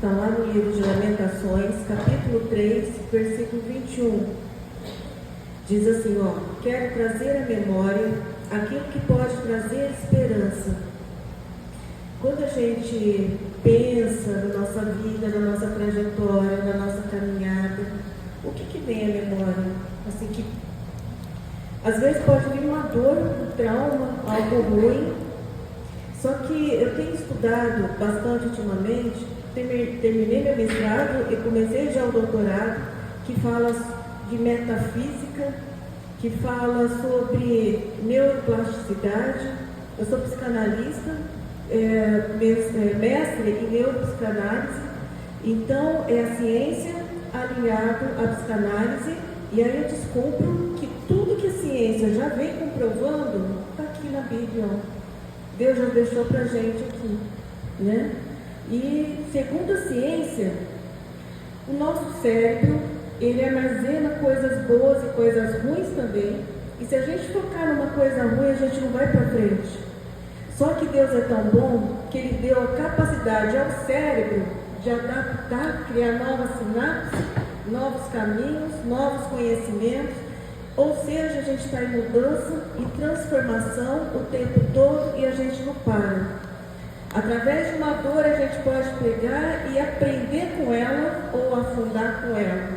está lá no livro de Lamentações, capítulo 3, versículo 21. Diz assim, quero trazer à memória aquilo que pode trazer esperança. Quando a gente pensa na nossa vida, na nossa trajetória, na nossa caminhada, o que vem à memória? Assim que às vezes pode vir uma dor, um trauma, algo ruim. Só que eu tenho estudado bastante ultimamente, terminei meu mestrado e comecei já o doutorado, que fala de metafísica, que fala sobre neuroplasticidade. Eu sou psicanalista, mestre em neuropsicanálise, então é a ciência alinhada à psicanálise, e aí eu descubro que tudo que a ciência já vem comprovando está aqui na Bíblia. Deus já deixou para a gente aqui, né? E segundo a ciência, o nosso cérebro, ele armazena coisas boas e coisas ruins também, e se a gente focar numa coisa ruim, a gente não vai para frente. Só que Deus é tão bom que Ele deu a capacidade ao cérebro de adaptar, criar novas sinapses, novos caminhos, novos conhecimentos. Ou seja, a gente está em mudança e transformação o tempo todo e a gente não para. Através de uma dor a gente pode pegar e aprender com ela ou afundar com ela.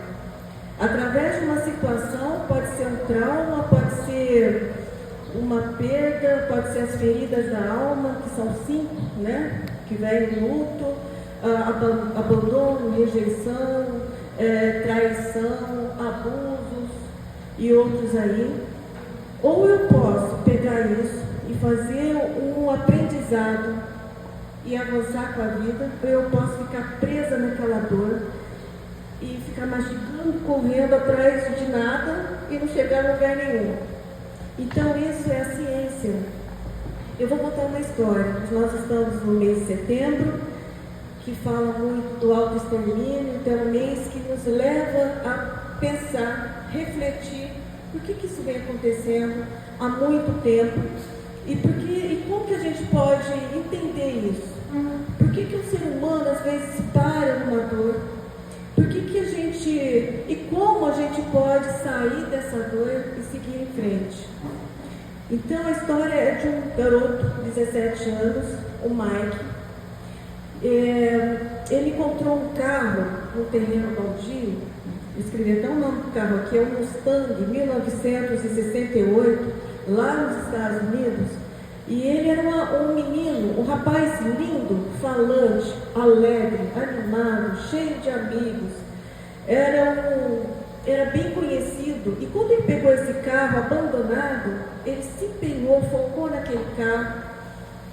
Através de uma situação, pode ser um trauma, pode ser uma perda, pode ser as feridas da alma, que são 5, né? Que vem luto, abandono, rejeição, traição, abusos e outros aí. Ou eu posso pegar isso e fazer um aprendizado e avançar com a vida, ou eu posso ficar presa naquela dor e ficar mastigando, correndo atrás de nada e não chegar a lugar nenhum. Então isso é a ciência. Eu vou contar uma história. Nós estamos no mês de setembro, que fala muito do autoextermínio, então é um mês que nos leva a pensar, refletir por que isso vem acontecendo há muito tempo e como que a gente pode entender isso. Por que o ser humano às vezes para numa dor? Por que a gente, e como a gente pode sair dessa dor e seguir em frente? Então a história é de um garoto de 17 anos, o Mike. Ele encontrou um carro no terreno baldio. Escrevi até o nome do carro aqui, é um Mustang 1968, lá nos Estados Unidos. E ele era um menino, um rapaz lindo, falante, alegre, animado, cheio de amigos. Era bem conhecido. E quando ele pegou esse carro abandonado, ele se empenhou, focou naquele carro.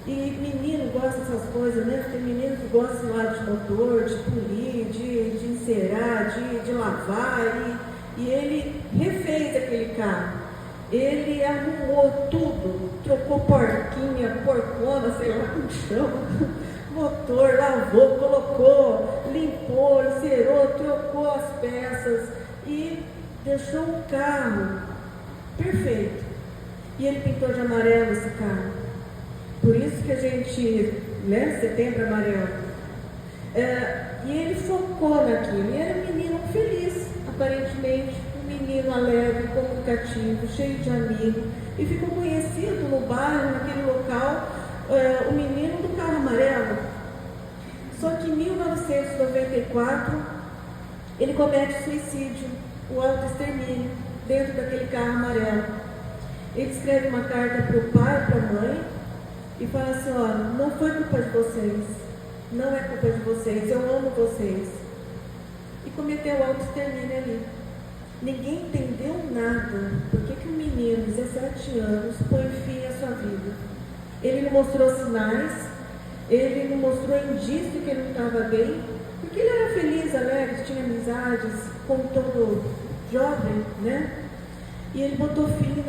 E menino gosta dessas coisas, né? Tem menino que gosta de lado de motor, de polir, de encerar, de lavar. E ele refez aquele carro. Ele arrumou tudo, trocou porquinha, porcona, sei lá como chama, motor, lavou, colocou, limpou, encerou, trocou as peças e deixou o carro perfeito. E ele pintou de amarelo esse carro. Por isso que a gente, né, setembro amarelo. E ele focou naquilo. E era um menino feliz, aparentemente, um menino alegre, comunicativo, cheio de amigos. E ficou conhecido no bairro, naquele local, o menino do carro amarelo. Só que em 1994, ele comete suicídio, o autoextermínio, dentro daquele carro amarelo. Ele escreve uma carta para o pai, para a mãe, e fala assim, não foi culpa de vocês, não é culpa de vocês, eu amo vocês. E cometeu o autoextermínio ali. Ninguém entendeu nada. Por que um menino de 17 anos põe fim à sua vida? Ele não mostrou sinais, ele não mostrou indício que ele não estava bem, porque ele era feliz, alegre, tinha amizades, como todo jovem, né? E ele botou fim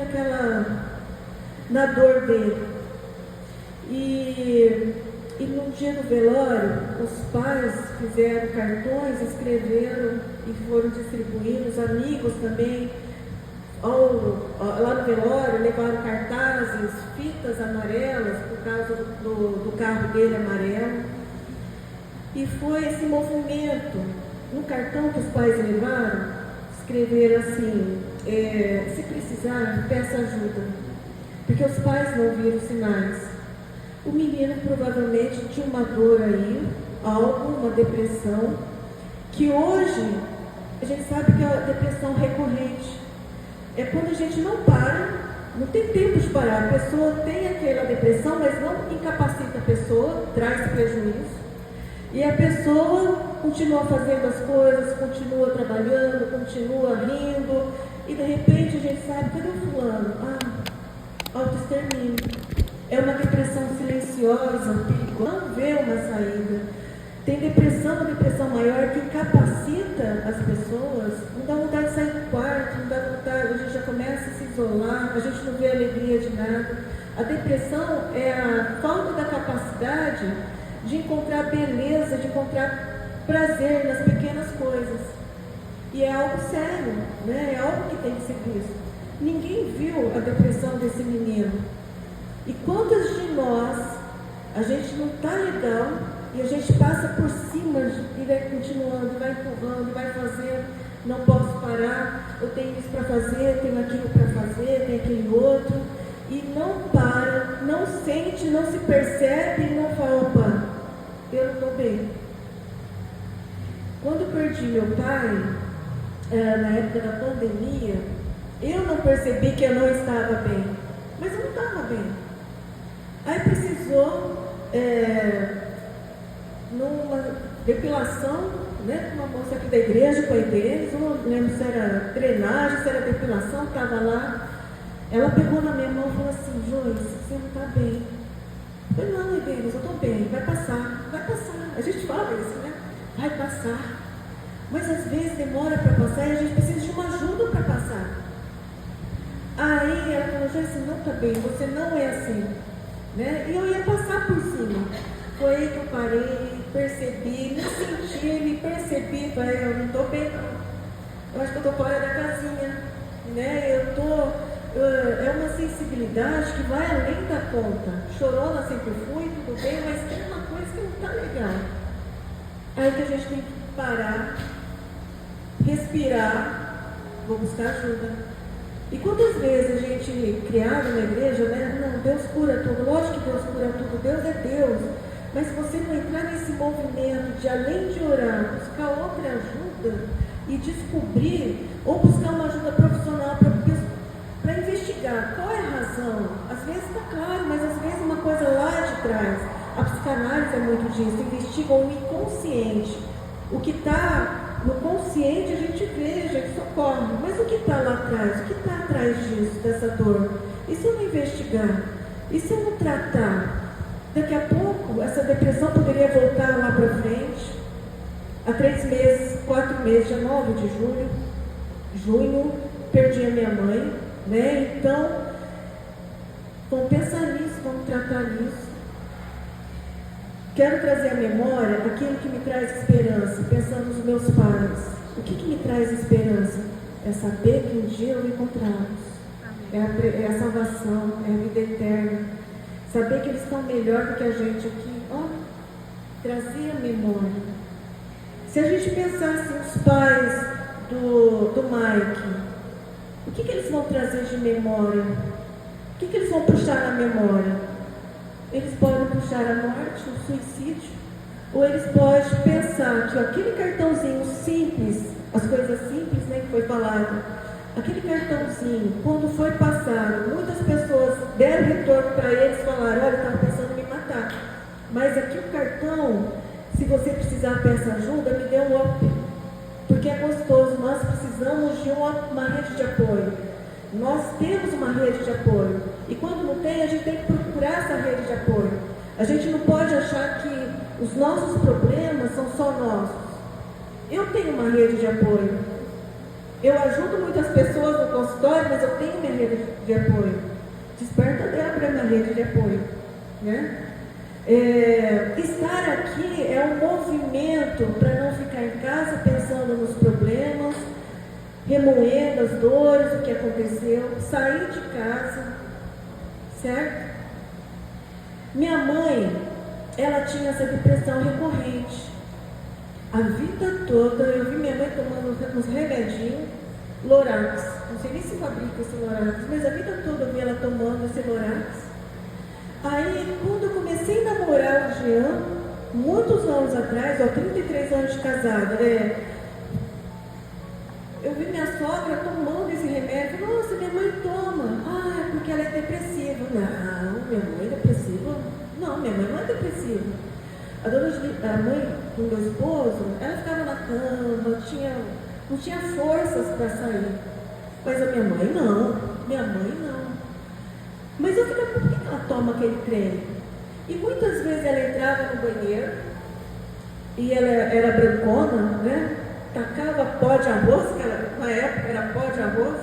na dor dele. E no dia do velório, os pais fizeram cartões, escreveram e foram distribuindo, os amigos também, lá no velório, levaram cartazes, fitas amarelas, por causa do carro dele amarelo. E foi esse movimento. No cartão que os pais levaram, escreveram assim: se precisar, peça ajuda. Porque os pais não viram sinais. O menino provavelmente tinha uma dor aí, algo, uma depressão, que hoje a gente sabe que é a depressão recorrente. É quando a gente não para, não tem tempo de parar. A pessoa tem aquela depressão, mas não incapacita a pessoa, traz prejuízo. E a pessoa continua fazendo as coisas, continua trabalhando, continua rindo, e de repente a gente sabe, cadê o fulano? Autoextermínio. É uma depressão silenciosa, perigosa, não vê uma saída. Tem depressão, uma depressão maior que incapacita as pessoas, não dá vontade de sair do quarto, não dá vontade, a gente já começa a se isolar, a gente não vê alegria de nada. A depressão é a falta da capacidade de encontrar beleza, de encontrar prazer nas pequenas coisas. E é algo sério, né? É algo que tem que ser visto. Ninguém viu a depressão desse menino. E quantas de nós, a gente não está legal, e a gente passa por cima e vai continuando, vai empurrando, vai fazendo, não posso parar, eu tenho isso para fazer, tenho aquilo para fazer, tenho aquele outro, e não para, não sente, não se percebe e não fala, opa, eu não estou bem. Quando eu perdi meu pai, na época da pandemia, eu não percebi que eu não estava bem, mas eu não estava bem. Aí precisou, numa depilação, né, com uma moça aqui da igreja, com a deles, eu não lembro se era drenagem, se era depilação, estava lá. Ela pegou na minha mão e falou assim: Joyce, você não está bem. Eu falei: não, Deus, eu estou bem, vai passar, vai passar. A gente fala isso, né? Vai passar. Mas às vezes demora para passar e a gente precisa de uma ajuda para passar. Aí ela falou: Joyce, não está bem, você não é assim. Né? E eu ia passar por cima. Foi aí que eu parei, percebi, me senti, me percebi, falei: eu não estou bem não. Eu acho que eu estou fora da casinha. Né? É uma sensibilidade que vai além da conta. Chorona sempre fui, tudo bem, mas tem uma coisa que não está legal. Aí que a gente tem que parar, respirar, vou buscar ajuda. E quantas vezes a gente criado na igreja, né? Não, Deus cura tudo, lógico que Deus cura tudo, Deus é Deus. Mas se você não entrar nesse movimento de, além de orar, buscar outra ajuda e descobrir, ou buscar uma ajuda profissional para investigar qual é a razão. Às vezes está claro, mas às vezes uma coisa lá de trás. A psicanálise é muito disso, investiga o inconsciente. O que está no consciente a gente vê, a gente socorre. Mas o que está lá atrás? O que está atrás disso, dessa dor? E se eu não investigar? E se eu não tratar? Daqui a pouco, essa depressão poderia voltar lá para frente. Há 3 meses, 4 meses, dia 9 de junho, perdi a minha mãe, né? Então, vamos pensar nisso, vamos tratar nisso. Quero trazer à memória aquilo que me traz esperança, pensando nos meus pais. O que me traz esperança? É saber que um dia eu vou encontrá-los. É a salvação, é a vida eterna. Saber que eles estão melhor do que a gente aqui. Trazer a memória. Se a gente pensasse nos pais do Mike, o que eles vão trazer de memória? O que eles vão puxar na memória? Eles podem puxar a morte, o suicídio, ou eles podem pensar que aquele cartãozinho simples, as coisas simples, né, que foi falado, aquele cartãozinho, quando foi passado, muitas pessoas deram retorno para eles, falaram: olha, eu estava pensando em me matar, mas aqui o cartão, se você precisar, peça ajuda, me dê um up, porque é gostoso. Nós precisamos de uma rede de apoio. Nós temos uma rede de apoio. E quando não tem, a gente tem que procurar essa rede de apoio. A gente não pode achar que os nossos problemas são só nossos. Eu tenho uma rede de apoio. Eu ajudo muitas pessoas no consultório, mas eu tenho minha rede de apoio. Desperta Débora é minha rede de apoio. Né? Estar aqui é um movimento para não ficar em casa pensando nos problemas, remoendo as dores, o que aconteceu, sair de casa, certo? Minha mãe, ela tinha essa depressão recorrente. A vida toda eu vi minha mãe tomando uns remedinhos, Lorax. Não sei nem se fabrica esse Lorax, mas a vida toda eu vi ela tomando esse Lorax. Aí, quando eu comecei a namorar o Jean, muitos anos atrás, 33 anos de casada, eu vi minha sogra tomando esse remédio. Nossa, minha mãe toma. Ah, é porque ela é depressiva. Não, minha mãe é depressiva? Não, minha mãe não é depressiva. A mãe do meu esposo, ela ficava na cama, não tinha forças para sair. Mas a minha mãe não. Minha mãe não. Mas eu ficava, por que ela toma aquele trem? E muitas vezes ela entrava no banheiro, e ela era brancona, né? Tacava pó de arroz, que na época era pó de arroz,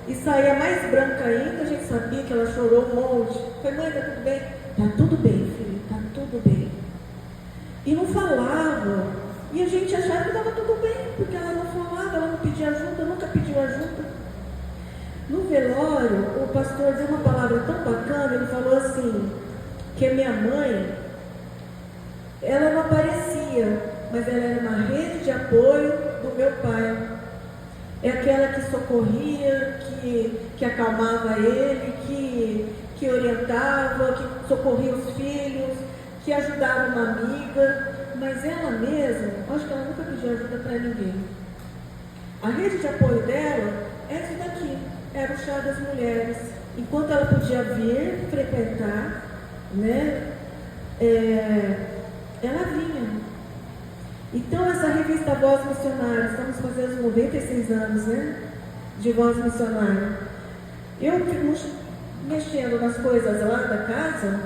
e saía mais branca ainda. A gente sabia que ela chorou um monte. Falei, mãe, tá tudo bem? Tá tudo bem, filho, tá tudo bem. E não falava. E a gente achava que estava tudo bem, porque ela não falava, ela não pedia ajuda, nunca pediu ajuda. No velório, o pastor deu uma palavra tão bacana, ele falou assim, que a minha mãe, ela não aparecia, mas ela era uma rede de apoio do meu pai. É aquela que socorria, que acalmava ele, que orientava, que socorria os filhos, que ajudava uma amiga, mas ela mesma, acho que ela nunca pediu ajuda para ninguém. A rede de apoio dela é essa daqui, era o chá das mulheres. Enquanto ela podia vir, frequentar, né, ela vinha. Então, essa revista Voz Missionária, estamos fazendo 96 anos, né, de Voz Missionária. Eu mexendo nas coisas lá da casa,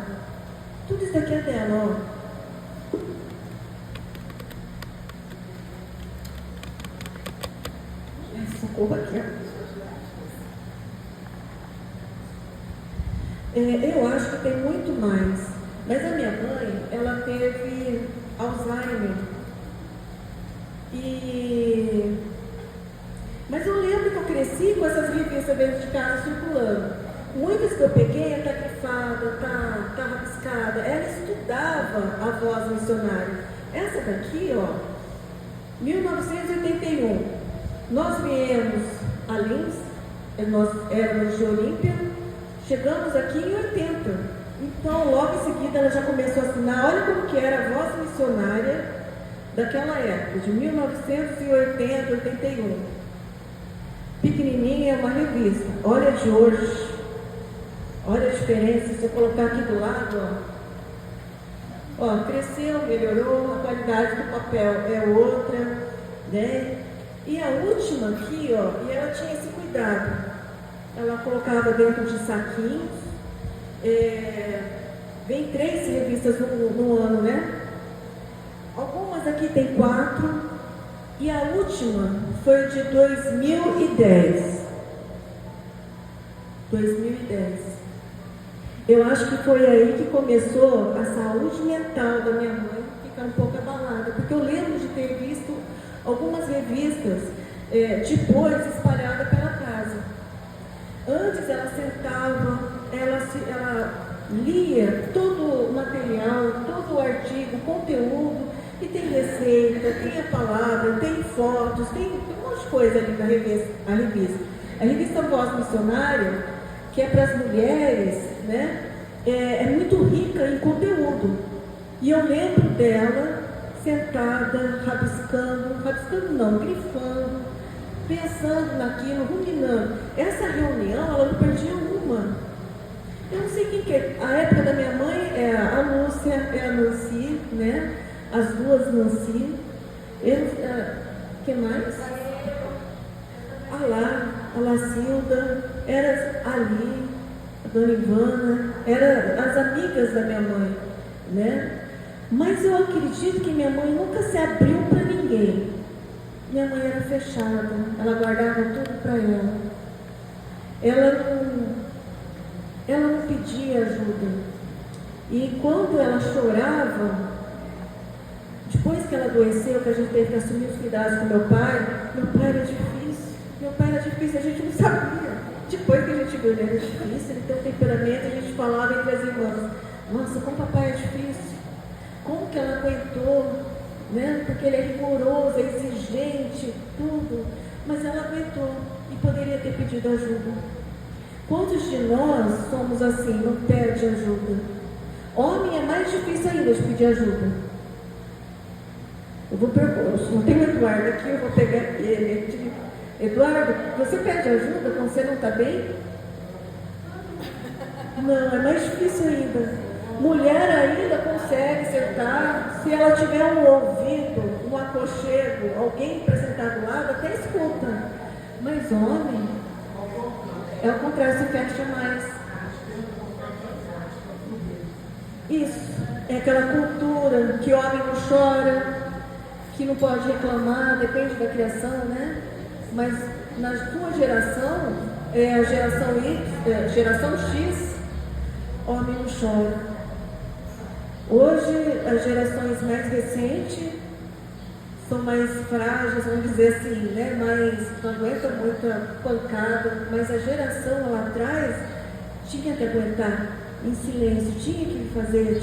tudo isso daqui é dela, ó. Socorro aqui, ó. Eu acho que tem muito mais. Mas a minha mãe, ela teve Alzheimer. Mas eu lembro que eu cresci com essas revistas dentro de casa circulando. Muitas que eu peguei, está grifada, está rabiscada. Ela estudava a Voz Missionária. Essa daqui, ó, 1981. Nós viemos a Lins, nós éramos de Olímpia, chegamos aqui em 80. Então, logo em seguida, ela já começou a assinar. Olha como que era a Voz Missionária daquela época, de 1980, 81. Pequenininha, é uma revista. Olha de hoje. Olha a diferença. Se você colocar aqui do lado, ó, cresceu, melhorou, a qualidade do papel é outra, né? E a última aqui, ó, e ela tinha esse cuidado. Ela colocava dentro de saquinhos. Vem 3 revistas no ano, né? Algumas aqui tem 4. E a última foi de 2010. 2010. Eu acho que foi aí que começou a saúde mental da minha mãe ficar um pouco abalada. Porque eu lembro de ter visto algumas revistas depois espalhadas pela casa. Antes ela sentava, ela lia todo o material, todo o artigo, conteúdo, e tem receita, tem a palavra, tem fotos, tem um monte de coisa ali na revista. A revista Voz Missionária, que é para as mulheres, né, é muito rica em conteúdo. E eu lembro dela sentada, rabiscando não, grifando, pensando naquilo, ruminando. Essa reunião, ela não perdia uma. Eu não sei quem que é. A época da minha mãe é a Lúcia, é a Nancy, né? As duas Nancy. Que mais? A Lacilda, era ali, a Dona Ivana, eram as amigas da minha mãe, né? Mas eu acredito que minha mãe nunca se abriu para ninguém. Minha mãe era fechada, ela guardava tudo para ela. Ela não pedia ajuda. E quando ela chorava, depois que ela adoeceu, que a gente teve que assumir os cuidados com meu pai era difícil. Meu pai era difícil, a gente não sabia. Depois que a gente viu, ele era difícil, ele tem um temperamento, a gente falava entre as irmãs, nossa, como papai é difícil. Como que ela aguentou, né? Porque ele é rigoroso, é exigente, tudo. Mas ela aguentou e poderia ter pedido ajuda. Quantos de nós somos assim, não pede ajuda? Homem é mais difícil ainda de pedir ajuda. Eu não tenho o Eduardo aqui, eu vou pegar ele. Eduardo, você pede ajuda quando você não está bem? Não, é mais difícil ainda. Mulher ainda consegue sentar, se ela tiver um ouvido, um aconchego, alguém para sentar do lado, até escuta. Mas homem, é o contrário, se fecha mais. Isso, é aquela cultura que o homem não chora, que não pode reclamar, depende da criação, né? Mas na sua geração, a geração Y, geração X, homem não chora. Hoje, as gerações mais recentes são mais frágeis, vamos dizer assim, né? Mas não aguentam muita pancada, mas a geração lá atrás tinha que aguentar em silêncio, tinha que fazer,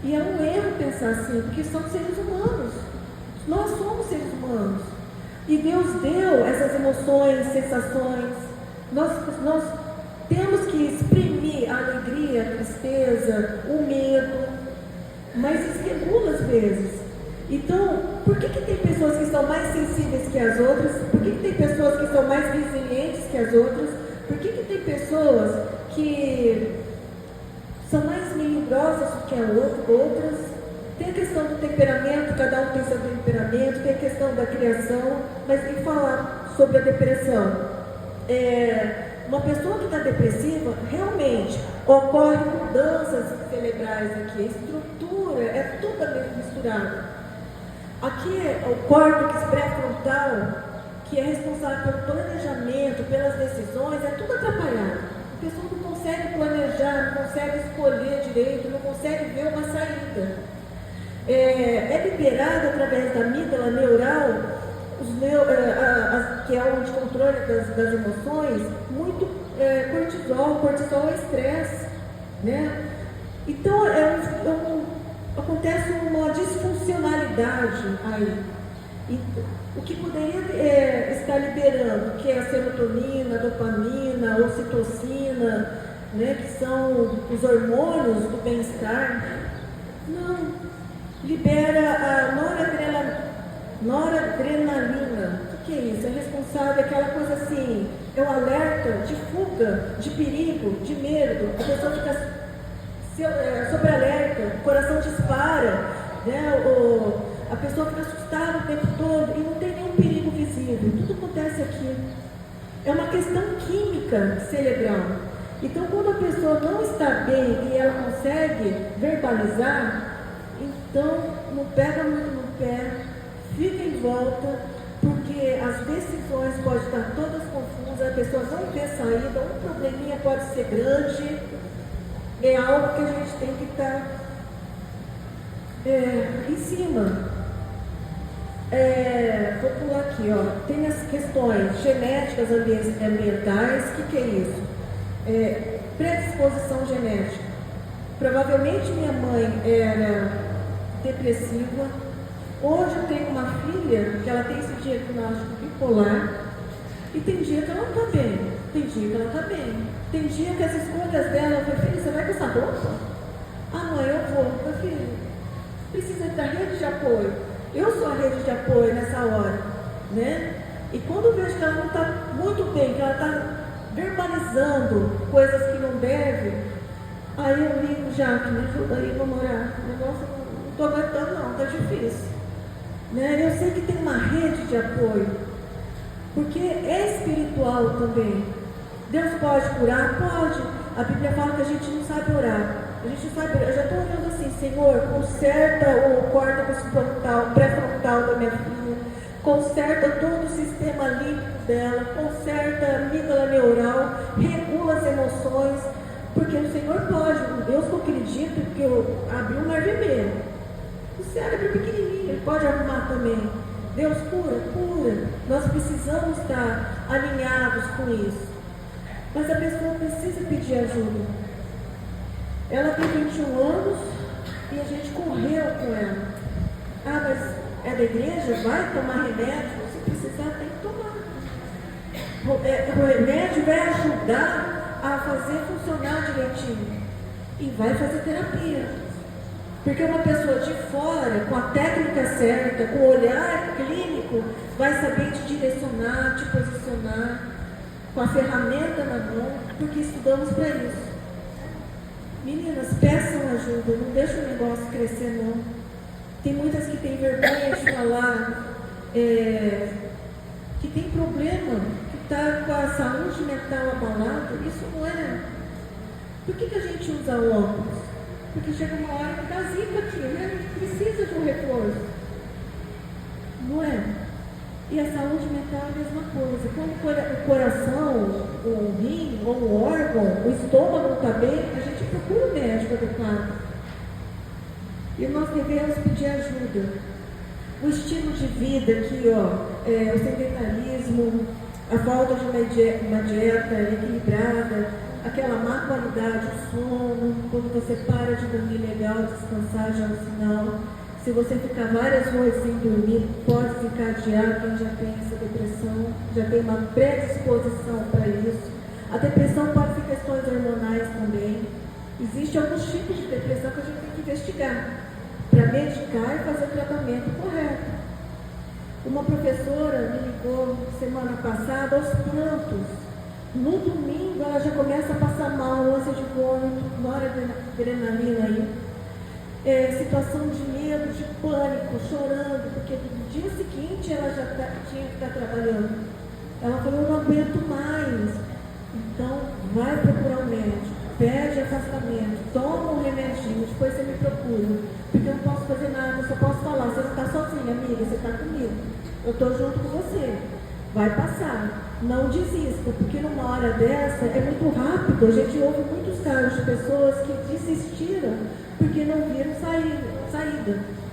E é um erro pensar assim, porque somos seres humanos. Nós somos seres humanos. E Deus deu essas emoções, sensações. Nós temos que exprimir a alegria, a tristeza, o medo, mas desregula às vezes. Então, por que tem pessoas que são mais sensíveis que as outras? Por que tem pessoas que são mais resilientes que as outras? Por que tem pessoas que são mais melindrosas do que outras? Tem a questão do temperamento, cada um tem seu temperamento, tem a questão da criação, mas tem que falar sobre a depressão. Uma pessoa que está depressiva, realmente, ocorrem mudanças cerebrais aqui, a estrutura, é tudo mesmo misturado. Aqui é o córtex pré-frontal, que é responsável pelo planejamento, pelas decisões, é tudo atrapalhado. A pessoa não consegue planejar, não consegue escolher direito, não consegue ver uma saída. É liberado através da amígdala neural, que é o de controle das emoções, muito cortisol. Cortisol é estresse, né? Então, acontece uma disfuncionalidade aí. E o que poderia estar liberando, que é a serotonina, a dopamina, a ocitocina, né, que são os hormônios do bem-estar, não. Libera a noradrenalina. O que é isso? É responsável, aquela coisa assim, é o alerta de fuga, de perigo, de medo. A pessoa fica sob alerta, o coração dispara, né? A pessoa fica assustada o tempo todo e não tem nenhum perigo visível. Tudo acontece aqui. É uma questão química cerebral. Então, quando a pessoa não está bem e ela consegue verbalizar, então não pega muito no pé, fica em volta, porque as decisões podem estar todas confusas, a pessoa não vê saída, um probleminha pode ser grande, é algo que a gente tem que estar em cima. Vou pular aqui, ó. Tem as questões genéticas, ambientais. O que é isso? Predisposição genética. Provavelmente minha mãe era depressiva. Hoje eu tenho uma filha que ela tem esse diagnóstico bipolar. E tem dia que ela não está bem. Tem dia que ela está bem. Tem dia que as escolhas dela, eu falei, filha, você vai com essa roupa? Ah, mãe, eu vou. Eu falei, filha, precisa da rede de apoio. Eu sou a rede de apoio nessa hora, né? E quando eu vejo que ela não está muito bem, que ela está verbalizando coisas que não deve, aí eu ligo, Jaque, me ajuda aí, vamos orar. O negócio não estou aguentando não, está difícil. Né? Eu sei que tem uma rede de apoio, porque é espiritual também. Deus pode curar? Pode. A Bíblia fala que a gente não sabe orar. A gente sabe, eu já estou olhando assim, Senhor, conserta o córtex pré-frontal da minha filha, conserta todo o sistema límbico dela, conserta a amígdala neural, regula as emoções, porque o Senhor pode, o Deus que eu acredito, que eu abri um mar vermelho. O cérebro é pequenininho, ele pode arrumar também. Deus cura, cura. Nós precisamos estar alinhados com isso. Mas a pessoa precisa pedir ajuda. Ela tem 21 anos e a gente correu com ela. Ah, mas é da igreja? Vai tomar remédio? Se precisar, tem que tomar. O remédio vai ajudar a fazer funcionar direitinho. E vai fazer terapia. Porque uma pessoa de fora, com a técnica certa, com o olhar clínico, vai saber te direcionar, te posicionar, com a ferramenta na mão, porque estudamos para isso. Meninas, peçam ajuda, não deixem o negócio crescer, não. Tem muitas que têm vergonha de falar que tem problema, que está com a saúde mental abalada. Isso não é. Por que a gente usa óculos? Porque chega uma hora que dá zica aqui, né? Precisa de um reforço. Não é? E a saúde mental é a mesma coisa. Quando o coração, o rim, ou o órgão, o estômago não está bem, a gente procura o médico adequado. E nós devemos pedir ajuda. O estilo de vida aqui, o sedentarismo, a falta de uma dieta equilibrada, aquela má qualidade de sono, quando você para de dormir legal, descansar já é um sinal. Se você ficar várias noites sem dormir, pode desencadear quem já tem essa depressão, já tem uma predisposição para isso. A depressão pode ser questões hormonais também. Existem alguns tipos de depressão que a gente tem que investigar para medicar e fazer o tratamento correto. Uma professora me ligou semana passada aos prantos. No domingo ela já começa a passar mal, ânsia de vômito, noradrenalina aí. Situação de medo, de pânico, chorando, porque no dia seguinte ela já tinha que estar trabalhando. Ela falou, eu não aguento mais. Então, vai procurar um médico, pede afastamento, toma um remedinho, depois você me procura. Porque eu não posso fazer nada, eu só posso falar, você não está sozinha, amiga, você está comigo. Eu estou junto com você. Vai passar. Não desista, porque numa hora dessa é muito rápido. A gente ouve muitos casos de pessoas que desistiram porque não viram saída.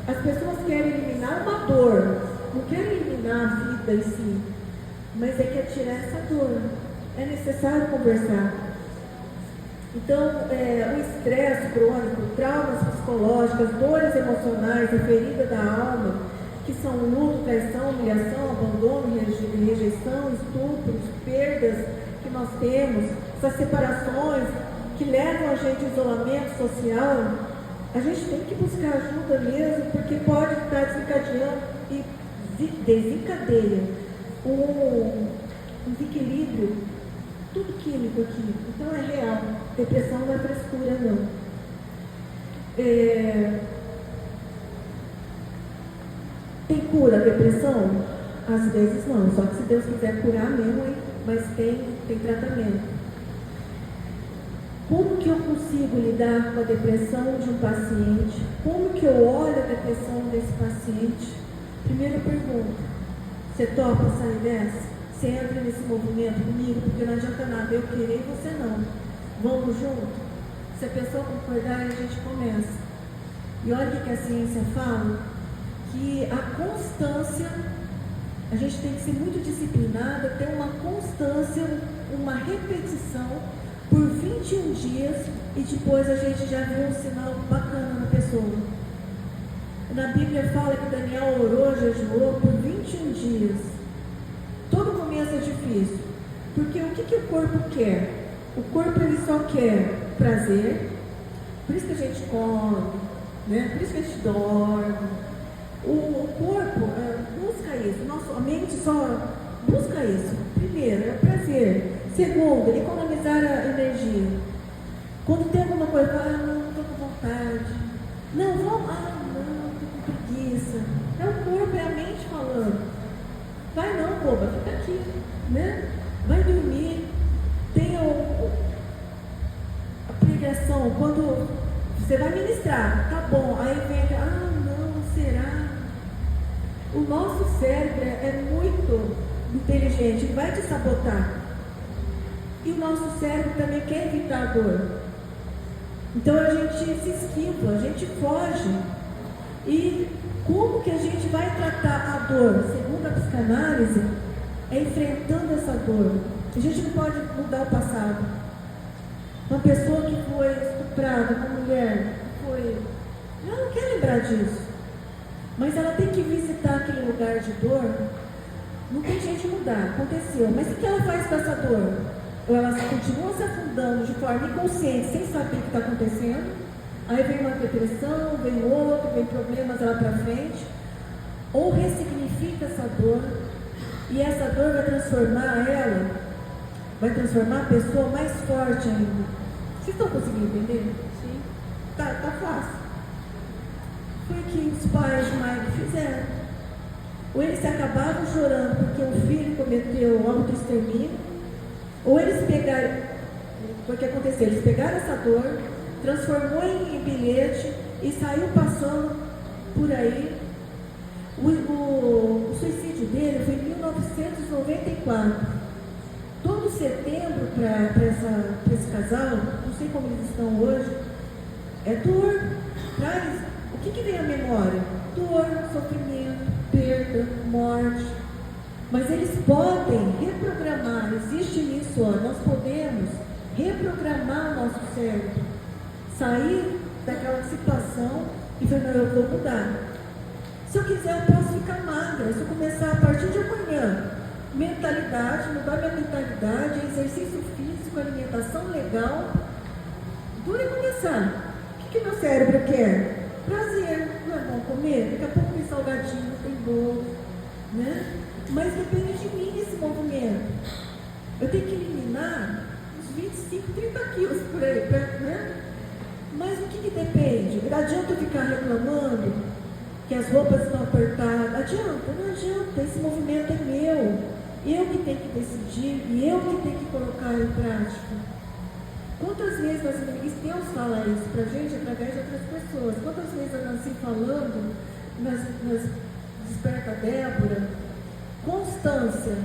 As pessoas querem eliminar uma dor, não querem eliminar a vida em si, mas é tirar essa dor. É necessário conversar. Então, o estresse crônico, traumas psicológicos, dores emocionais, a ferida da alma, que são luto, traição, humilhação, abandono, rejeição, estupros, perdas que nós temos, essas separações que levam a gente a isolamento social, a gente tem que buscar ajuda mesmo, porque pode estar desencadeando e desencadeia um desequilíbrio, tudo químico aqui. Então é real, depressão não é frescura não. Tem cura a depressão? Às vezes não, só que se Deus quiser curar mesmo, mas tem tratamento. Como que eu consigo lidar com a depressão de um paciente? Como que eu olho a depressão desse paciente? Primeira pergunta, você topa sair dessa? Você entra nesse movimento comigo? Porque não adianta nada eu querer e você não. Vamos junto? Se a pessoa concordar, a gente começa. E olha o que a ciência fala, que a constância, a gente tem que ser muito disciplinada, ter uma constância, uma repetição por 21 dias e depois a gente já vê um sinal bacana na pessoa. Na Bíblia fala que Daniel orou, jejuou por 21 dias. Todo começo é difícil, porque o que o corpo quer? O corpo ele só quer prazer, por isso que a gente come, né? Por isso que a gente dorme. O corpo busca isso, a mente só busca isso. Primeiro, é o prazer. Segundo, economizar a energia. Quando tem alguma coisa, não estou com vontade. Não, vamos, não, estou com preguiça. É o corpo, é a mente falando. Vai não, boba, fica aqui, né? Vai dormir. Tem a pregação, quando você vai ministrar, tá bom, aí vem aquela, não, será? O nosso cérebro é muito inteligente, ele vai te sabotar. E o nosso cérebro também quer evitar a dor. Então a gente se esquiva, a gente foge. E como que a gente vai tratar a dor? Segundo a psicanálise, é enfrentando essa dor. A gente não pode mudar o passado. Uma pessoa que foi estuprada, uma mulher, já não quer lembrar disso. mas ela tem que visitar aquele lugar de dor. Não tem jeito de mudar, aconteceu. Mas o que ela faz com essa dor? Ou ela continua se afundando de forma inconsciente, sem saber o que está acontecendo. Aí vem uma depressão, vem outro, vem problemas lá para frente. Ou ressignifica essa dor, e essa dor vai transformar ela, vai transformar a pessoa mais forte ainda. Vocês estão conseguindo entender? Sim. Tá fácil. Foi o que os pais de Mike fizeram. Ou eles se acabavam chorando porque o filho cometeu autoextermínio, ou eles pegaram, foi o que aconteceu, eles pegaram essa dor, transformou em bilhete e saiu passando por aí. O suicídio dele foi em 1994. Todo setembro para esse casal, não sei como eles estão hoje, é dor. Traz, o que vem à memória? Dor, sofrimento, perda, morte. Mas eles podem reprogramar, existe isso, nós podemos reprogramar o nosso cérebro, sair daquela situação e falar, não, eu vou mudar. Se eu quiser, eu posso ficar magra. Se eu começar a partir de amanhã, mentalidade, mudar minha mentalidade, exercício físico, alimentação legal, dura e começar. O que meu cérebro quer? Prazer. Não é bom comer? Daqui a pouco tem salgadinho, tem bolo, né? Mas depende de mim esse movimento. Eu tenho que eliminar uns 25, 30 quilos por aí, né? Mas o que depende? Não adianta eu ficar reclamando que as roupas estão apertadas. Não adianta, esse movimento é meu. Eu que tenho que decidir e eu que tenho que colocar em prática. Quantas vezes nós, Deus fala isso para a gente através de outras pessoas? Quantas vezes eu nasci falando, nas Desperta Débora, constância.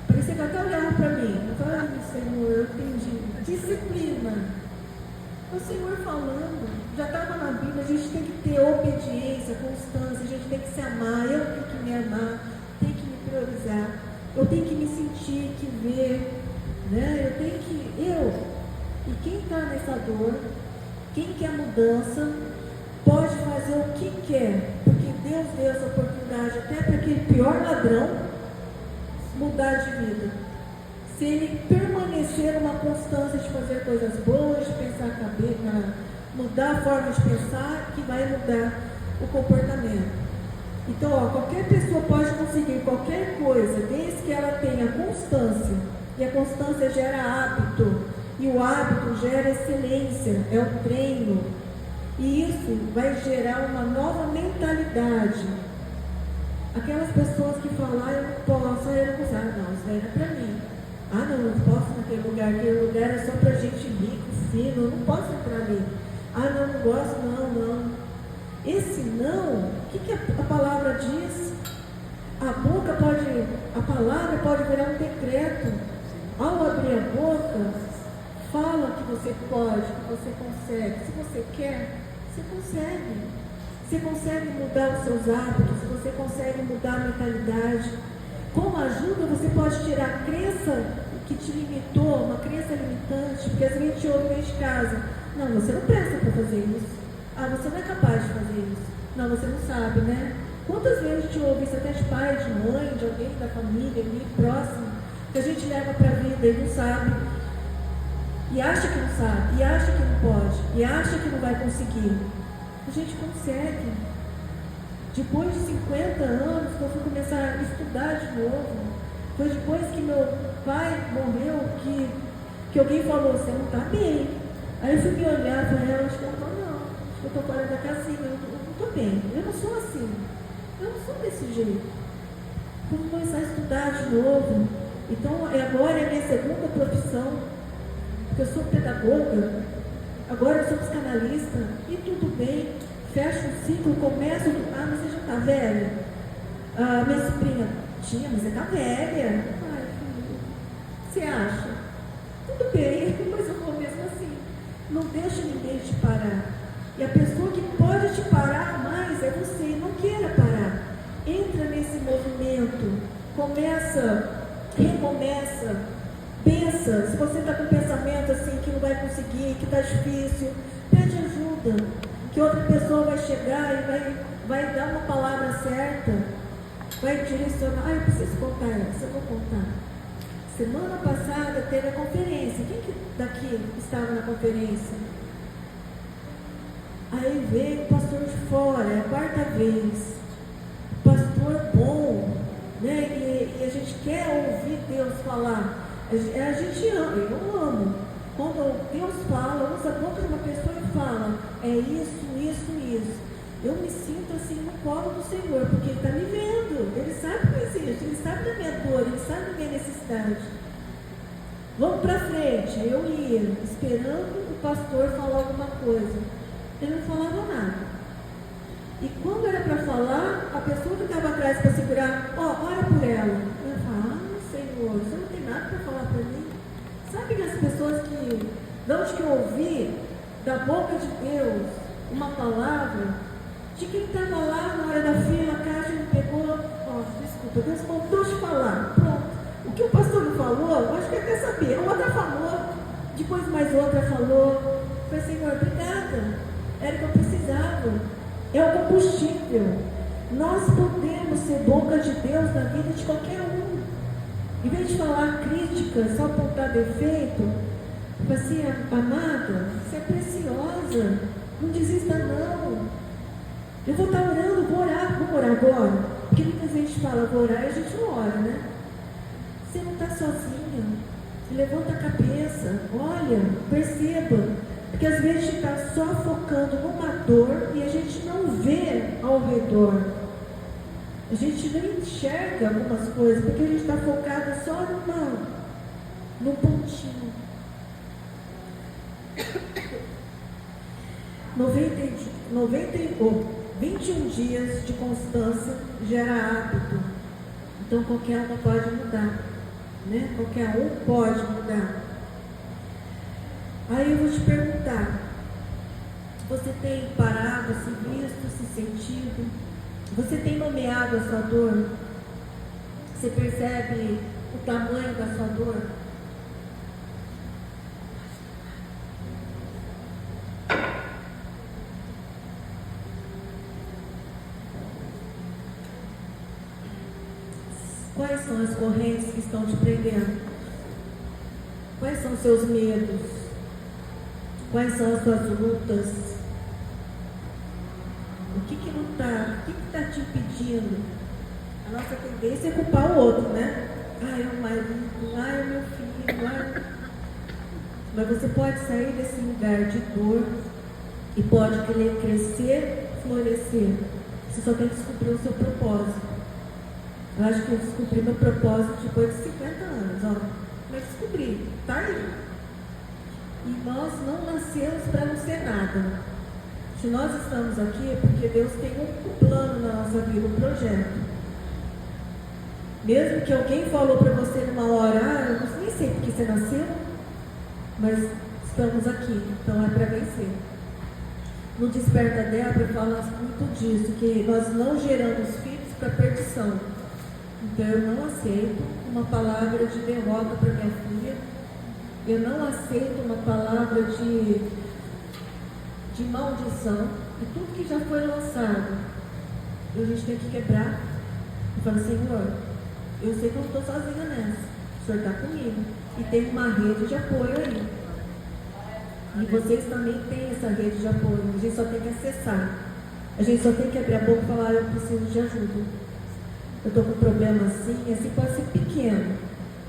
Parecia que até olhava para mim. Eu falava, Senhor, eu entendi. Disciplina. O Senhor falando, já estava na Bíblia, a gente tem que ter obediência, constância, a gente tem que se amar, eu tenho que me amar, tenho que me priorizar, eu tenho que me sentir, que ver, né? E quem está nessa dor, quem quer mudança, pode fazer o que quer, porque Deus deu essa oportunidade até para aquele pior ladrão mudar de vida. Se ele permanecer numa constância de fazer coisas boas, de pensar a cabeça, mudar a forma de pensar, que vai mudar o comportamento. Então, qualquer pessoa pode conseguir qualquer coisa, desde que ela tenha constância. E a constância gera hábito, e o hábito gera excelência, é o treino. E isso vai gerar uma nova mentalidade. Aquelas pessoas que falam, eu não posso, eu não posso, não, isso daí não é para mim. Não, não posso naquele lugar é só para gente rico, fino, eu não posso entrar ali. Não gosto, não. Esse não, o que a palavra diz? A palavra pode virar um decreto. Ao abrir a boca, fala que você pode, que você consegue. Se você quer, você consegue. Você consegue mudar os seus hábitos, você consegue mudar a mentalidade. Com ajuda, você pode tirar a crença que te limitou, uma crença limitante, porque às vezes a gente ouve dentro de casa, não, você não presta para fazer isso. Você não é capaz de fazer isso. Não, você não sabe, né? Quantas vezes a gente ouve isso até de pai, de mãe, de alguém da família, ali próximo, que a gente leva para a vida e não sabe, e acha que não sabe, e acha que não pode, e acha que não vai conseguir. A gente consegue. Depois de 50 anos que eu fui começar a estudar de novo, foi depois que meu pai morreu que alguém falou, você não está bem. Aí eu fui me olhar e falei, acho que eu estou fora da casinha, eu não estou bem, eu não sou assim, eu não sou desse jeito. Vou começar a estudar de novo. Então agora é a minha segunda profissão, porque eu sou pedagoga, agora eu sou psicanalista, e tudo bem. Fecha um ciclo, começa mas você já está velha? Minha sobrinha, tia, mas você está velha. Ai, filho, você acha? Tudo bem, mas eu vou mesmo assim. Não deixa ninguém te parar. E a pessoa que pode te parar mais é você, não queira parar. Entra nesse movimento, recomeça, pensa. Se você está com pensamento assim, que não vai conseguir, que está difícil, pede ajuda. Que outra pessoa vai chegar e vai dar uma palavra certa, vai direcionar. Eu preciso contar essa, eu vou contar. Semana passada teve a conferência. Quem que daqui estava na conferência? Aí veio o pastor de fora, é a quarta vez. Pastor bom, né? E a gente quer ouvir Deus falar. A gente ama, eu amo. Quando Deus fala, usa a boca de uma pessoa e fala, é isso, isso, isso. Eu me sinto assim no colo do Senhor, porque Ele está me vendo. Ele sabe que eu existo, Ele sabe da minha dor, Ele sabe da minha necessidade. Vamos para frente. Eu ia esperando o pastor falar alguma coisa. Ele não falava nada. E quando era para falar, a pessoa que estava atrás para segurar, ora por ela. Eu falava, Senhor, você não tem nada para falar para mim? Sabe que as pessoas que não te ouvir da boca de Deus uma palavra, de quem estava lá na hora da fila, a caixa ele pegou, desculpa, Deus voltou te falar, pronto. O que o pastor não falou, eu acho que até sabia. Outra falou, depois mais outra falou. Eu falei, Senhor, obrigada. Era o que eu precisava. É o combustível. Nós podemos ser boca de Deus na vida de qualquer um. Em vez de falar crítica, só apontar defeito, assim, amada, você é preciosa. Não desista não. Eu vou estar orando, vou orar agora. Porque muita gente fala, vou orar e a gente não ora, né? Você não está sozinha. Você levanta a cabeça, olha, perceba. Porque às vezes a gente está só focando numa dor e a gente não vê ao redor. A gente não enxerga algumas coisas, porque a gente está focada só num pontinho. 21 dias de constância gera hábito. Então qualquer um pode mudar. Né? Qualquer um pode mudar. Aí eu vou te perguntar, você tem parado, se visto, se sentido? Você tem nomeado a sua dor? Você percebe o tamanho da sua dor? Quais são as correntes que estão te prendendo? Quais são os seus medos? Quais são as suas lutas? O que não está? O que está te impedindo? A nossa tendência é culpar o outro, né? É o marido, é o meu filho, Mas você pode sair desse lugar de dor e pode querer crescer, florescer. Você só tem que descobrir o seu propósito. Eu acho que eu descobri meu propósito depois de 50 anos, Mas descobri, tá aí. E nós não nascemos para não ser nada. Se nós estamos aqui é porque Deus tem um plano na nossa vida, um projeto. Mesmo que alguém falou para você numa hora, eu nem sei porque você nasceu, mas estamos aqui, então é para vencer. No Desperta Débora fala muito disso, que nós não geramos filhos para perdição. Então eu não aceito uma palavra de derrota para minha filha. Eu não aceito uma palavra de maldição. E tudo que já foi lançado, a gente tem que quebrar. Eu falo, Senhor, eu sei que eu não estou sozinha nessa. O Senhor está comigo. E tem uma rede de apoio aí. E vocês também têm essa rede de apoio. A gente só tem que acessar. A gente só tem que abrir a boca e falar, eu preciso de ajuda. Eu estou com um problema assim pode ser pequeno,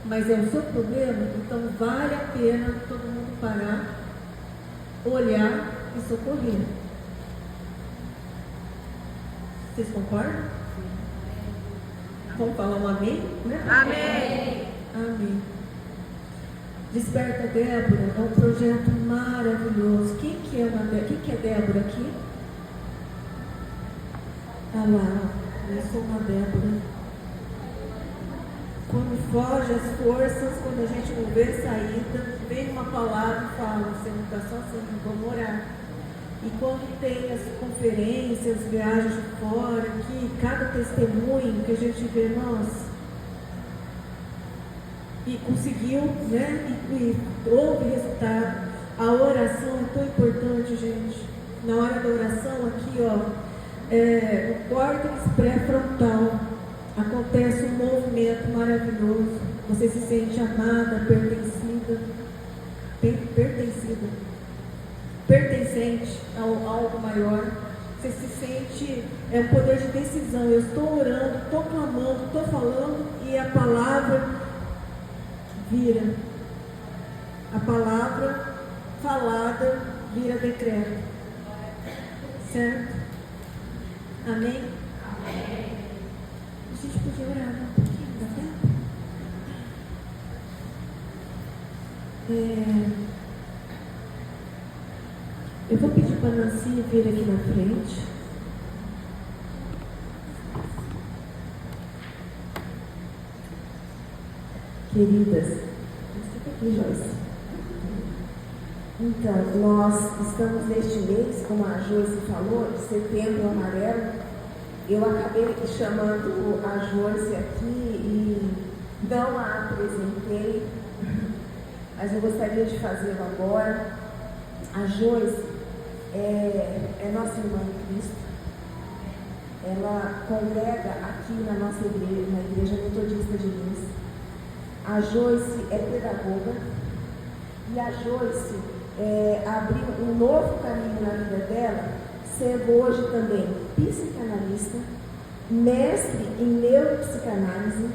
mas é o seu problema, então vale a pena todo mundo parar, olhar e socorrer. Vocês concordam? Vamos falar um amém? Né? Amém! Amém. Desperta Débora é um projeto maravilhoso. Quem que é Débora aqui? Ah lá. Eu sou uma Débora. Quando foge as forças, quando a gente não vê saída, vem uma palavra e fala, você não está sozinho, vamos orar. E quando tem as conferências, viagens de fora, que cada testemunho que a gente vê, nossa, e conseguiu, né? E houve resultado. A oração é tão importante, gente. Na hora da oração aqui, o córtex pré-frontal, acontece um movimento maravilhoso. Você se sente amada, pertencente a algo maior. Você se sente um poder de decisão. Eu estou orando, estou clamando, estou falando e a palavra vira. A palavra falada vira decreto. Certo? Amém? Amém. A gente podia orar um pouquinho, dá tempo? Eu vou pedir para a Nancy vir aqui na frente. Queridas, fica aqui, Joyce. Então, nós estamos neste mês, como a Joyce falou, de Setembro Amarelo. Eu acabei chamando a Joyce aqui e não a apresentei, mas eu gostaria de fazê-lo agora. A Joyce é nossa irmã em Cristo. Ela congrega aqui na nossa igreja, na Igreja Metodista de Lins. A Joyce é pedagoga e a Joyce abriu um novo caminho na vida dela, sendo hoje também psicanalista, mestre em neuropsicanálise,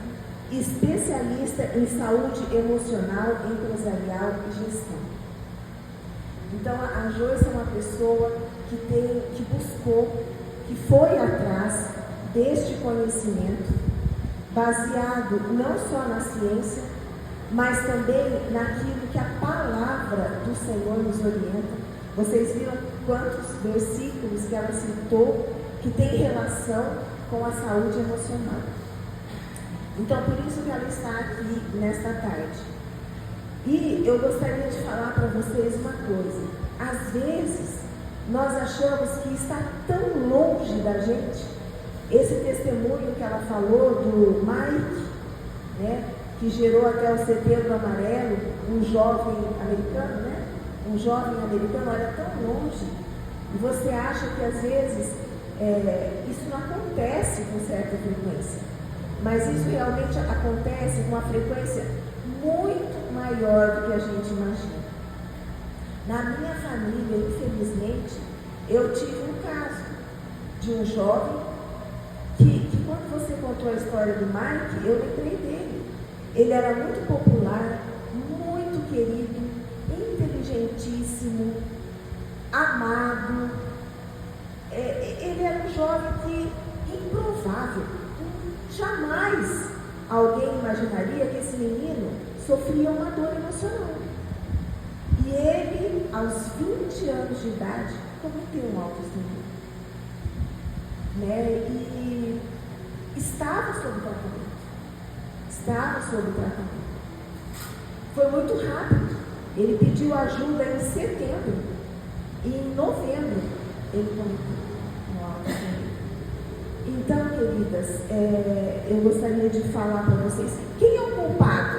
especialista em saúde emocional, empresarial e gestão. Então, a Joyce é uma pessoa que buscou, que foi atrás deste conhecimento, baseado não só na ciência, mas também naquilo que a palavra do Senhor nos orienta. Vocês viram quantos versículos que ela citou que tem relação com a saúde emocional. Então, por isso que ela está aqui nesta tarde. E eu gostaria de falar para vocês uma coisa. Às vezes, nós achamos que está tão longe da gente. Esse testemunho que ela falou do Mike, né, que gerou até o Setembro Amarelo, um jovem americano, né? Um jovem americano, olha, tão longe. E você acha que às vezes isso não acontece com certa frequência. Mas isso realmente acontece com uma frequência muito maior do que a gente imagina. Na minha família, infelizmente, eu tive um caso de um jovem que quando você contou a história do Mike, eu lembrei dele. Ele era muito popular, muito querido, inteligentíssimo, amado. Ele era um jovem que, improvável, jamais alguém imaginaria que esse menino sofria uma dor emocional. E ele, aos 20 anos de idade, cometeu um autoestupro. Né? E estava sob tratamento. Foi muito rápido. Ele pediu ajuda em setembro. E em novembro, ele cometeu um autoestupro. Então, queridas, eu gostaria de falar para vocês, quem é o culpado?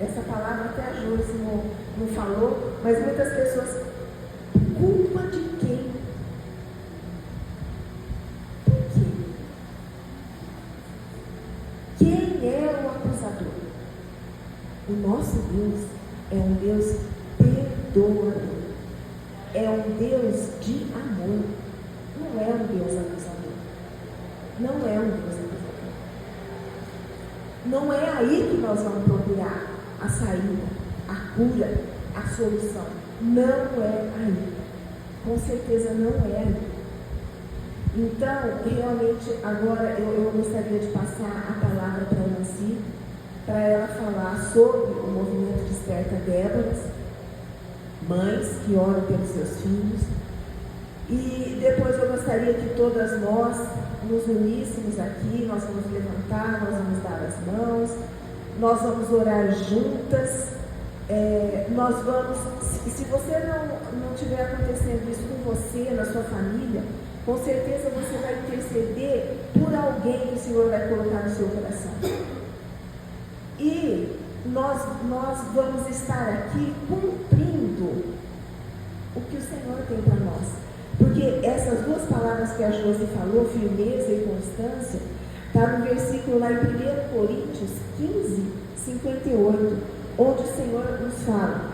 Essa palavra até a Joyce não falou, mas muitas pessoas, culpa de quem? Por quê? Quem é o acusador? O nosso Deus é um Deus perdoador, é um Deus de amor. Não é um Deus acusador. Não é um Deus acusador. Não é aí que nós vamos procurar a saída, a cura, a solução. Não é aí. Com certeza não é aí. Então, realmente, agora eu gostaria de passar a palavra para a Nancy, para ela falar sobre o movimento Desperta Déboras, mães que oram pelos seus filhos. E depois eu gostaria que todas nós nos uníssemos aqui, nós vamos levantar, nós vamos dar as mãos, nós vamos orar juntas, nós vamos, se você não tiver acontecendo isso com você, na sua família, com certeza você vai interceder por alguém que o Senhor vai colocar no seu coração. E nós vamos estar aqui cumprindo o que o Senhor tem para nós. Porque essas duas palavras que a Josi falou, firmeza e constância, está no versículo lá em 1 Coríntios 15, 58, onde o Senhor nos fala,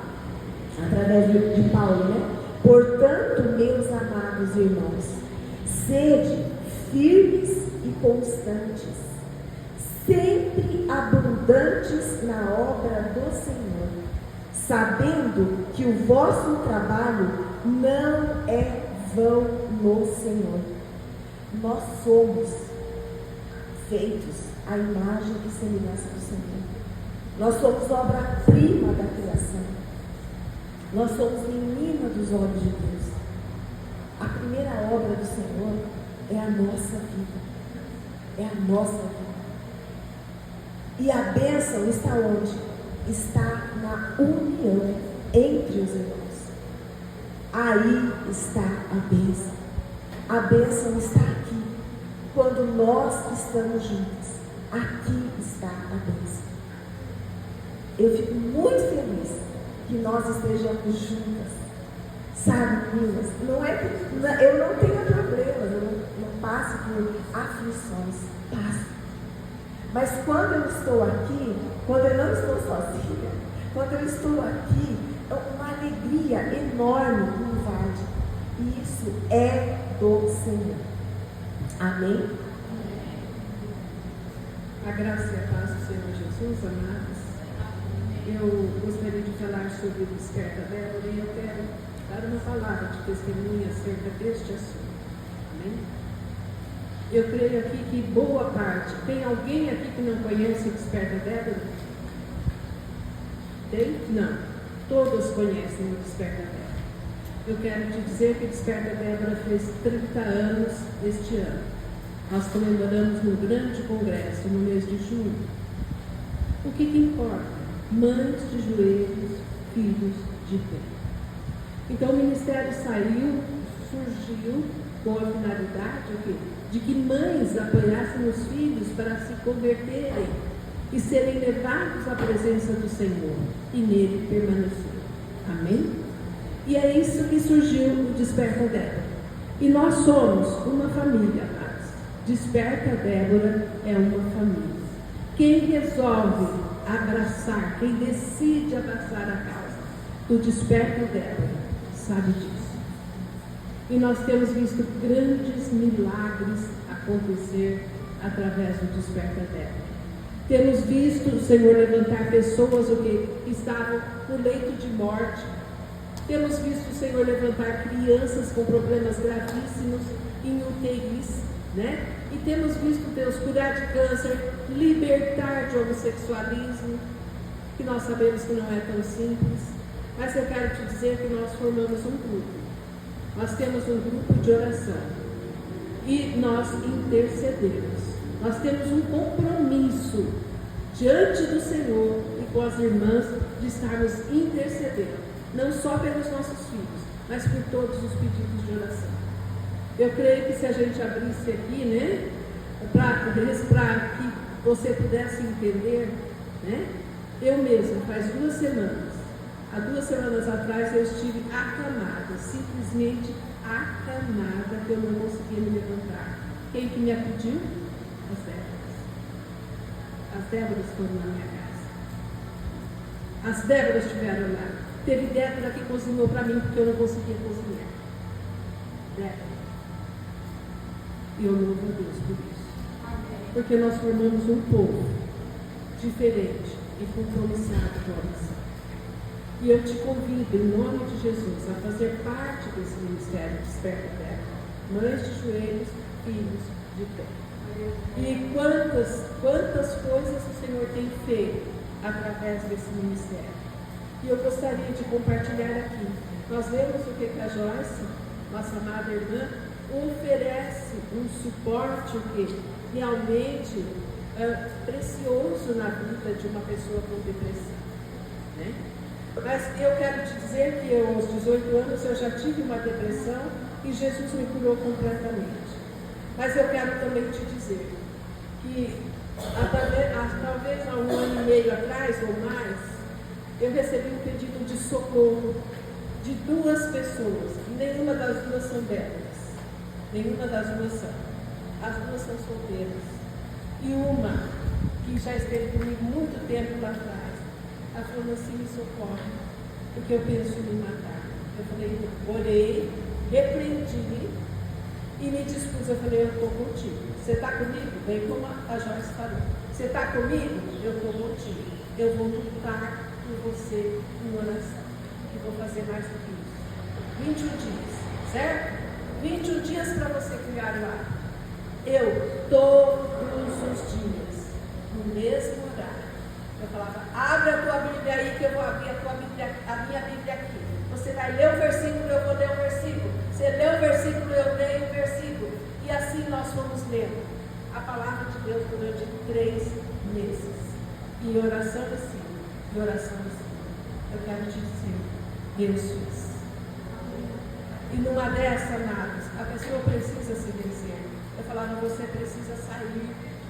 através de Paulo, né? Portanto, meus amados irmãos, sede firmes e constantes, sempre abundantes na obra do Senhor, sabendo que o vosso trabalho não é vão no Senhor. Nós somos feitos à imagem e semelhança do Senhor. Nós somos obra-prima da criação. Nós somos menina dos olhos de Deus. A primeira obra do Senhor é a nossa vida. É a nossa vida. E a bênção está onde? Está na união entre os irmãos. Aí está a bênção. A bênção está aqui. Quando nós estamos juntos, aqui está a bênção. Eu fico muito feliz que nós estejamos juntas. Sabe, meninas? Não é que eu não tenho problemas, eu não passo por aflições. Passo. Mas quando eu estou aqui, quando eu não estou sozinha, quando eu estou aqui, uma alegria enorme me invade. E isso é do Senhor. Amém? A graça e a paz do Senhor Jesus, amados. Eu gostaria de falar sobre o Desperta Débora e eu quero dar uma palavra de testemunha acerca deste assunto. Amém? Eu creio aqui que boa parte. Tem alguém aqui que não conhece o Desperta Débora? Tem? Não. Todos conhecem o Desperta Débora. Eu quero te dizer que o Desperta Débora fez 30 anos este ano. Nós comemoramos no grande congresso no mês de junho. O que importa? Mães de joelhos, filhos de pé. Então o ministério surgiu com a finalidade de que mães apoiassem os filhos para se converterem e serem levados à presença do Senhor e nele permanecer. Amém? E é isso que surgiu o Desperta Débora. E nós somos uma família, amados. Desperta Débora é uma família. Quem resolve abraçar, quem decide abraçar a causa do Desperta Débora, sabe disso. E nós temos visto grandes milagres acontecer através do Desperta Débora. Temos visto o Senhor levantar pessoas que estavam no leito de morte. Temos visto o Senhor levantar crianças com problemas gravíssimos em UTIs, né? E temos visto Deus curar de câncer, libertar de homossexualismo, que nós sabemos que não é tão simples. Mas eu quero te dizer que nós formamos um grupo. Nós temos um grupo de oração. E nós intercedemos. Nós temos um compromisso diante do Senhor e com as irmãs de estarmos intercedendo, não só pelos nossos filhos, mas por todos os pedidos de oração. Eu creio que se a gente abrisse aqui, né, para que você pudesse entender, né, eu mesma, faz 2 semanas, há 2 semanas atrás eu estive acamada, simplesmente acamada, que eu não conseguia me levantar. Quem que me acudiu? As Déboras. As Déboras foram na minha casa. As Déboras estiveram lá. Teve Débora que cozinhou para mim porque eu não conseguia cozinhar. Débora. E eu louvo a Deus por isso. Porque nós formamos um povo diferente e compromissado com a oração. E eu te convido, em nome de Jesus, a fazer parte desse ministério Desperta Débora. Mães de joelhos, filhos de pé. E quantas coisas o Senhor tem feito através desse ministério. E eu gostaria de compartilhar aqui. Nós vemos o que a Joyce, nossa amada irmã, oferece um suporte realmente precioso na vida de uma pessoa com depressão. Né? Mas eu quero te dizer que aos 18 anos eu já tive uma depressão e Jesus me curou completamente. Mas eu quero também te dizer que talvez há 1 ano e meio atrás ou mais, eu recebi um pedido de socorro de duas pessoas, nenhuma das duas são belas, nenhuma das duas são, as duas são solteiras, e uma que já esteve comigo muito tempo lá atrás, ela falou assim, me socorre, porque eu penso em me matar. Eu falei, orei, repreendi e me dispus. Eu falei, eu estou contigo. Você está comigo? Bem como a Joyce falou. Você está comigo? Eu estou contigo. Eu vou lutar por você em oração. E vou fazer mais do que isso. 21 dias, certo? 21 dias para você criar o hábito. Eu, todos os dias, no mesmo horário, eu falava, abre a tua Bíblia aí que eu vou abrir a minha Bíblia aqui. Você vai ler o versículo, eu vou ler o versículo. Você lê o versículo, eu leio o versículo. E assim nós fomos lendo a palavra de Deus durante 3 meses. E oração assim, e oração assim. Eu quero te dizer, Deus fez. E numa dessas, amados, a pessoa precisa se vencer. Eu falava, você precisa sair.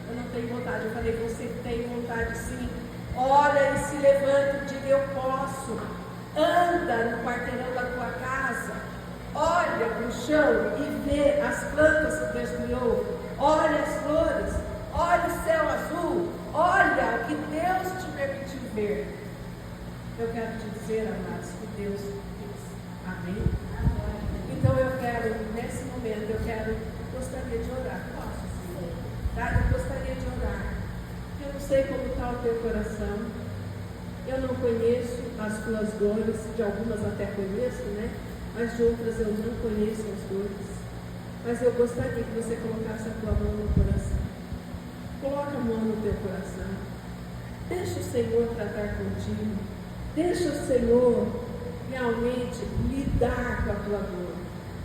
Eu não tenho vontade. Eu falei, você tem vontade sim. Olha e se levanta e diga, eu posso. Anda no quarteirão da tua casa. Olha para o chão e vê as plantas que Deus criou. Olha as flores. Olha o céu azul. Olha o que Deus te permitiu ver. Eu quero te dizer, amados, que Deus fez. Amém? Então eu quero, nesse momento, gostaria de orar. Posso, Senhor? Tá? Eu gostaria de orar. Eu não sei como está o teu coração. Eu não conheço as tuas dores, de algumas até conheço, né? Mas de outras eu não conheço as dores. Mas eu gostaria que você colocasse a tua mão no coração. Coloca a mão no teu coração. Deixa o Senhor tratar contigo. Deixa o Senhor realmente lidar com a tua dor.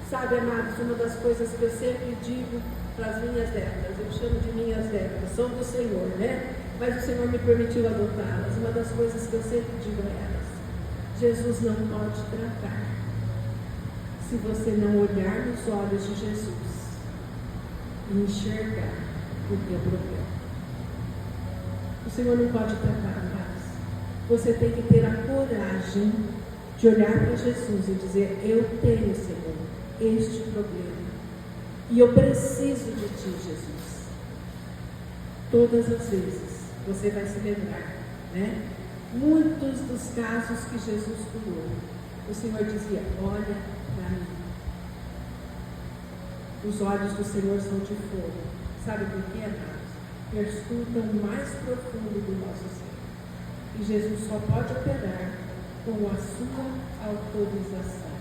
Sabe, amados, uma das coisas que eu sempre digo para as minhas décadas, eu chamo de minhas décadas, são do Senhor, né? Mas o Senhor me permitiu adotá-las. Uma das coisas que eu sempre digo a elas: Jesus não pode tratar se você não olhar nos olhos de Jesus e enxergar o teu problema. O Senhor não pode tratar, mas você tem que ter a coragem de olhar para Jesus e dizer: eu tenho, Senhor, este problema e eu preciso de Ti, Jesus. Todas as vezes você vai se lembrar, né? Muitos dos casos que Jesus curou, o Senhor dizia: olha para mim. Os olhos do Senhor são de fogo. Sabe por quê, amados? Perscrutam o mais profundo do nosso ser. E Jesus só pode operar com a sua autorização.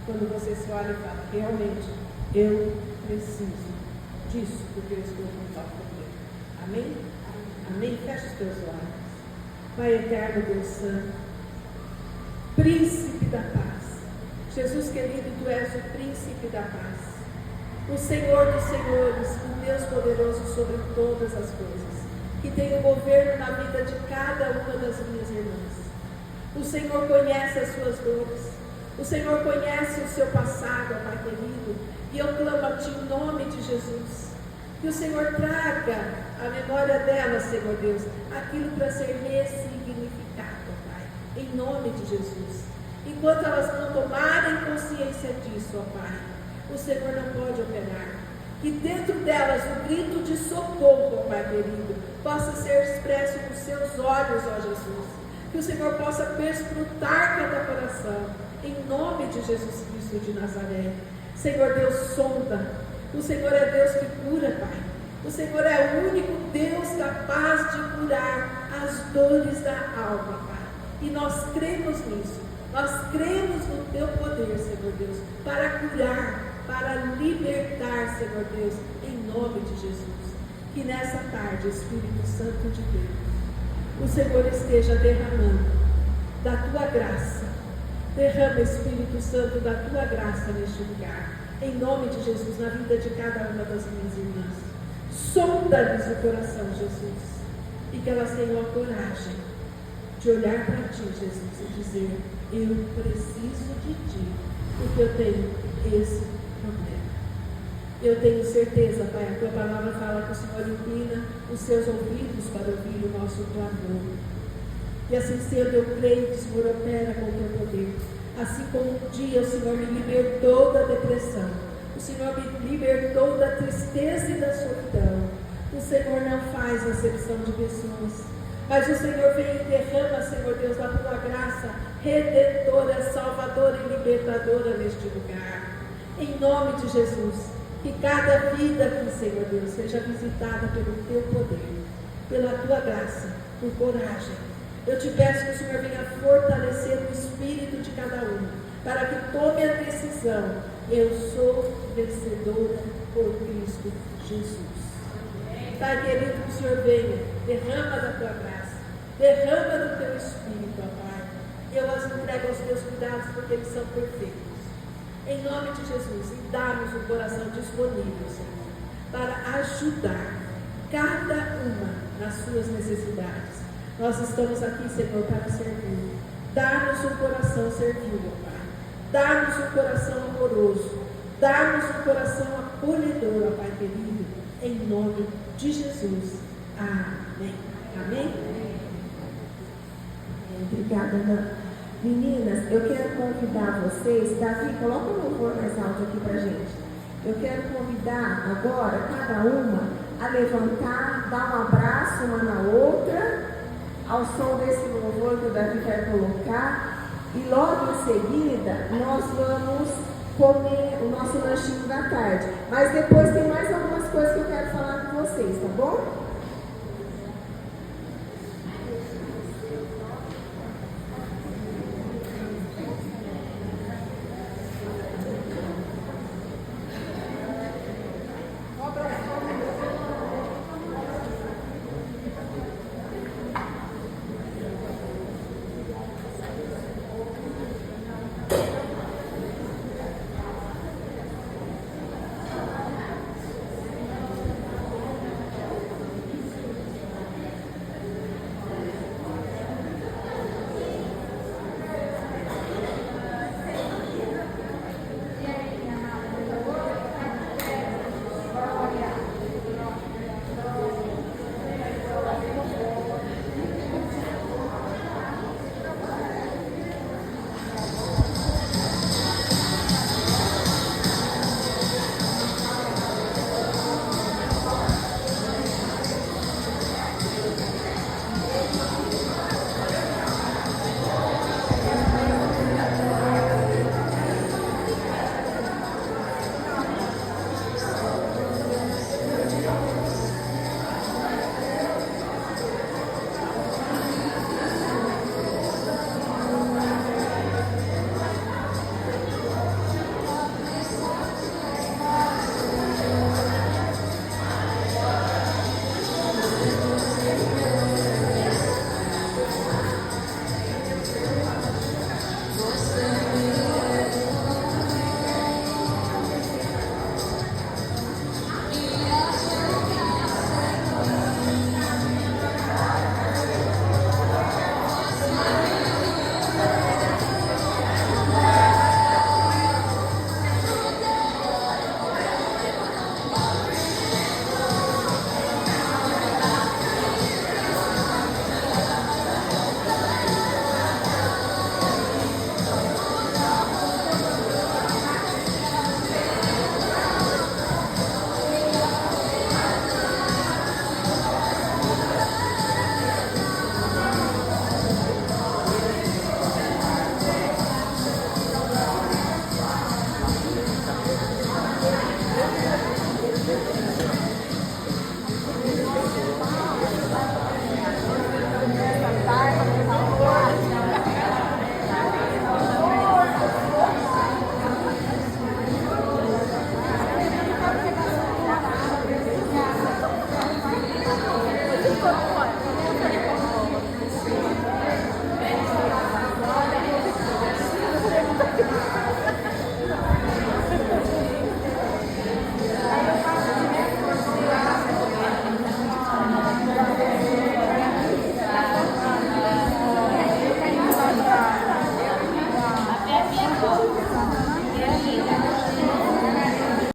Quando você se olha e fala: realmente, eu preciso disso, porque eu estou com tal problema. Amém? Amém? Feche os teus olhos. Pai eterno, Deus Santo, Príncipe da paz. Jesus querido, Tu és o Príncipe da paz, o Senhor dos senhores, o Deus poderoso sobre todas as coisas, que tem o governo na vida de cada uma das minhas irmãs. O Senhor conhece as suas dores, o Senhor conhece o seu passado, Pai querido, e eu clamo a Ti em nome de Jesus. Que o Senhor traga a memória dela, Senhor Deus, aquilo para ser ressignificado, Pai, em nome de Jesus. Enquanto elas não tomarem consciência disso, ó Pai, o Senhor não pode operar. Que dentro delas o grito de socorro, ó Pai querido, possa ser expresso nos seus olhos, ó Jesus. Que o Senhor possa perscrutar cada coração, em nome de Jesus Cristo de Nazaré. Senhor Deus, sonda. O Senhor é Deus que cura, Pai. O Senhor é o único Deus capaz de curar as dores da alma, Pai. E nós cremos nisso. Nós cremos no Teu poder, Senhor Deus, para curar, para libertar, Senhor Deus, em nome de Jesus. Que nessa tarde, Espírito Santo de Deus, o Senhor esteja derramando da Tua graça. Derrama, Espírito Santo, da Tua graça neste lugar. Em nome de Jesus, na vida de cada uma das minhas irmãs. Sonda-lhes o coração, Jesus. E que elas tenham a coragem de olhar para Ti, Jesus, e dizer: eu preciso de Ti, porque eu tenho esse problema. Eu tenho certeza, Pai, a Tua palavra fala que o Senhor inclina os seus ouvidos para ouvir o nosso clamor. E assim sendo, eu creio que o Senhor opera com o Teu poder. Assim como um dia o Senhor me libertou da depressão, o Senhor me libertou da tristeza e da solidão. O Senhor não faz acepção de pessoas, mas o Senhor vem e derrama, Senhor Deus, a tua graça redentora, salvadora e libertadora neste lugar. Em nome de Jesus, que cada vida aqui, Senhor Deus, seja visitada pelo teu poder, pela tua graça, por coragem. Eu te peço que o Senhor venha fortalecer o espírito de cada um, para que tome a decisão: eu sou vencedora por Cristo Jesus. Pai querido, que o Senhor venha, derrama da tua graça, derrama do teu espírito, ó Pai. Eu as entrego aos teus cuidados, porque eles são perfeitos. Em nome de Jesus, e dá-nos um coração disponível, Senhor, para ajudar cada uma nas suas necessidades. Nós estamos aqui, Senhor, para servir. Dá-nos um coração servil, ó Pai. Dá-nos um coração amoroso. Dá-nos um coração acolhedor, ó Pai querido. Em nome de Jesus. Amém. Amém? Obrigada, Ana. Meninas, eu quero convidar vocês. Davi, coloca o louvor mais alto aqui pra gente. Eu quero convidar agora cada uma a levantar, dar um abraço uma na outra, ao som desse louvor que o Davi vai colocar. E logo em seguida, nós vamos comer o nosso lanchinho da tarde. Mas depois tem mais algumas coisas que eu quero falar com vocês, tá bom?